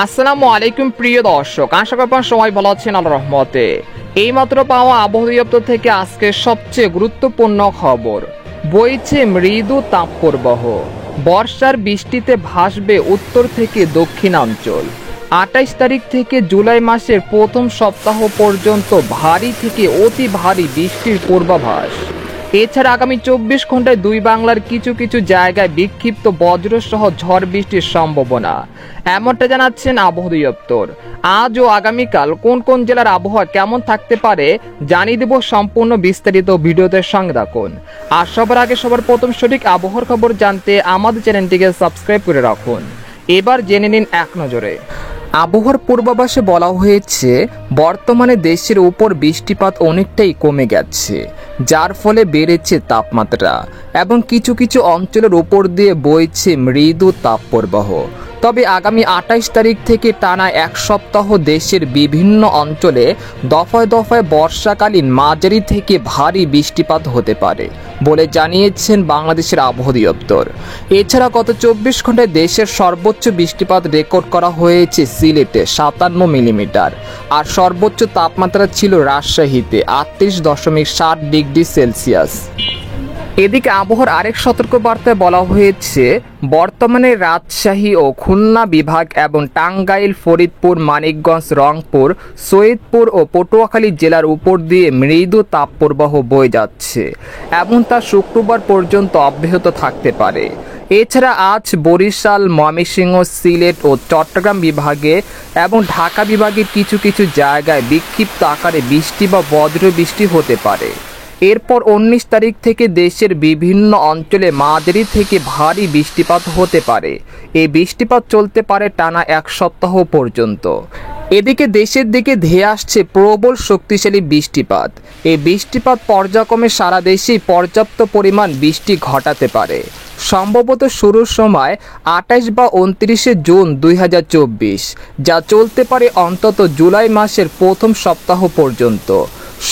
আসসালামু আলাইকুম প্রিয় দর্শক, আশা করি আপনারা সবাই ভালো আছেন আল্লাহর রহমতে। এইমাত্র পাওয়া আবহাওয়া দপ্তর থেকে আজকে সবচেয়ে গুরুত্বপূর্ণ খবর, বইছে মৃদু তাপপ্রবাহ। বর্ষার বৃষ্টিতে ভাসবে উত্তর থেকে দক্ষিণাঞ্চল। 28 তারিখ থেকে জুলাই মাসের প্রথম সপ্তাহ পর্যন্ত ভারী থেকে অতি ভারী বৃষ্টির পূর্বাভাস। এছাড়া আগামী 24 ঘন্টায় দুই বাংলার কিছু কিছু জায়গায় বিক্ষিপ্ত বজ্রসহ ঝড় বৃষ্টির সম্ভাবনা, এমনটা জানাচ্ছেন আবহাওয়া দপ্তর। আজ ও আগামীকাল কোন কোন জেলার আবহাওয়া কেমন থাকতে পারে জানিয়ে দেব, সম্পূর্ণ বিস্তারিত ভিডিওতে সঙ্গে থাকুন। আর সবার আগে সবার প্রথম সঠিক আবহাওয়ার খবর জানতে আমাদের চ্যানেলটিকে সাবস্ক্রাইব করে রাখুন। এবার জেনে নিন এক নজরে। আবহাওয়ার পূর্বাভাসে বলা হয়েছে, বর্তমানে দেশের উপর বৃষ্টিপাত অনেকটাই কমে গেছে, যার ফলে বেড়েছে তাপমাত্রা এবং কিছু কিছু অঞ্চলের উপর দিয়ে বইছে মৃদু তাপপ্রবাহ। তবে আগামী 28 তারিখ থেকে টানা এক সপ্তাহ দেশের বিভিন্ন অঞ্চলে দফায় দফায় বর্ষাকালীন মাঝারি থেকে ভারী বৃষ্টিপাত হতে পারে বলে জানিয়েছেন বাংলাদেশের আবহাওয়া দপ্তর। এছাড়া গত 24 ঘন্টায় দেশের সর্বোচ্চ বৃষ্টিপাত রেকর্ড করা হয়েছে সিলেটে 57 মিলিমিটার, আর সর্বোচ্চ তাপমাত্রা ছিল রাজশাহীতে 38.7 ডিগ্রি সেলসিয়াস। এদিকে আবহাওয়ার আরেক সতর্কবার্তায় বলা হয়েছে, বর্তমানে রাজশাহী ও খুলনা বিভাগ এবং টাঙ্গাইল, ফরিদপুর, মানিকগঞ্জ, রংপুর, সৈয়দপুর ও পটুয়াখালী জেলার উপর দিয়ে মৃদু তাপপ্রবাহ বয়ে যাচ্ছে এবং তা শুক্রবার পর্যন্ত অব্যাহত থাকতে পারে। এছাড়া আজ বরিশাল, ময়মনসিংহ, সিলেট ও চট্টগ্রাম বিভাগে এবং ঢাকা বিভাগের কিছু কিছু জায়গায় বিক্ষিপ্ত আকারে বৃষ্টি বা বজ্র বৃষ্টি হতে পারে। এরপর 19 তারিখ থেকে দেশের বিভিন্ন অঞ্চলে মাঝারি থেকে ভারী বৃষ্টিপাত হতে পারে। এই বৃষ্টিপাত চলতে পারে টানা এক সপ্তাহ পর্যন্ত। এদিকে দেশের দিকে ধেয়ে আসছে প্রবল শক্তিশালী বৃষ্টিপাত। এই বৃষ্টিপাত পর্যায়ক্রমে সারা দেশেই পর্যাপ্ত পরিমাণ বৃষ্টি ঘটাতে পারে। সম্ভবত শুরুর সময় 28 বা 29 জুন 2024, যা চলতে পারে অন্তত জুলাই মাসের প্রথম সপ্তাহ পর্যন্ত।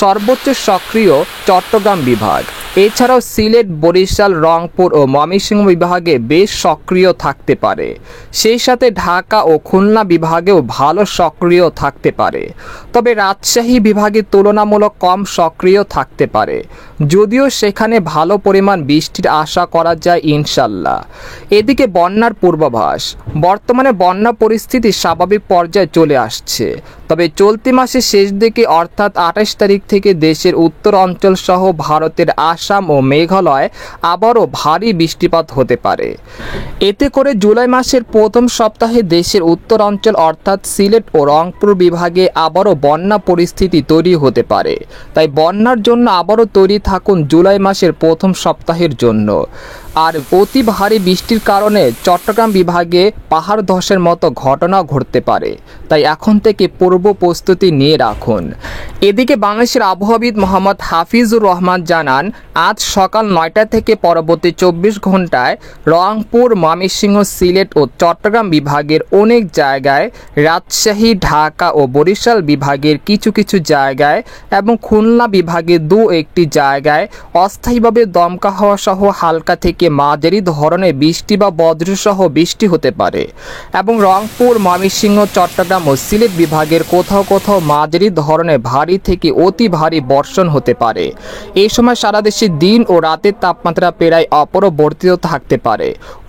সর্বোচ্চ সক্রিয় চট্টগ্রাম বিভাগ, এছাড়াও সিলেট, বরিশাল, রংপুর ও ময়মনসিংহ বিভাগে বেশ সক্রিয় থাকতে পারে। সেই সাথে ঢাকা ও খুলনা বিভাগেও ভালো সক্রিয় থাকতে পারে, তবে রাজশাহী বিভাগে তুলনামূলক কম সক্রিয় থাকতে পারে, যদিও সেখানে ভালো পরিমাণ বৃষ্টির আশা করা যায় ইনশাল্লাহ। এদিকে বন্যার পূর্বাভাস, বর্তমানে বন্যা পরিস্থিতি স্বাভাবিক পর্যায়ে চলে আসছে, তবে চলতি মাসের শেষ দিকে অর্থাৎ 28 তারিখ থেকে দেশের উত্তর অঞ্চল সহ ভারতের আসাম ও মেঘালয় আবারও ভারী বৃষ্টিপাত হতে পারে। এতে করে জুলাই মাসের প্রথম সপ্তাহে দেশের উত্তর অঞ্চল অর্থাৎ সিলেট ও রংপুর বিভাগে আবারও বন্যা পরিস্থিতি তৈরি হতে পারে। তাই বন্যার জন্য আবারও তৈরি থাকুন জুলাই মাসের প্রথম সপ্তাহের জন্য। আর অতি ভারী বৃষ্টির কারণে চট্টগ্রাম বিভাগে পাহাড় ধসের মতো ঘটনা ঘটতে পারে, তাই এখন থেকে পূর্ব প্রস্তুতি নিয়ে রাখুন। এদিকে বাংলাদেশের আবহাওয়াবিদ মোহাম্মদ হাফিজুর রহমান জানান, আজ সকাল 9টা থেকে পরবর্তী 24 ঘন্টায় রংপুর, ময়মনসিংহ, সিলেট ও চট্টগ্রাম বিভাগের অনেক জায়গায়, রাজশাহী, ঢাকা ও বরিশাল বিভাগের কিছু কিছু জায়গায় এবং খুলনা বিভাগের একটি জায়গায় অস্থায়ীভাবে দমকা হাওয়া সহ হালকা থেকে মাঝারি ধরনের বৃষ্টি বা বজ্রসহ বৃষ্টি হতে পারে এবং রংপুর, ময়মনসিংহ, চট্টগ্রাম ও সিলেট বিভাগের কোথাও কোথাও মাঝারি ধরনের ভারী থেকে অতি ভারী বর্ষণ হতে পারে। এই সময় সারা দেশে দিন ও রাতের তাপমাত্রা প্রায় অপরিবর্তিত থাকতে পারে।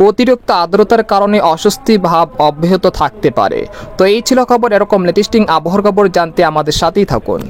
অতিরিক্ত আর্দ্রতার কারণে অস্বস্তি ভাব অব্যাহত থাকতে পারে। তো এই ছিল খবর। এরকম লেটেস্টিং আবহাওয়ার খবর জানতে আমাদের সাথেই থাকুন।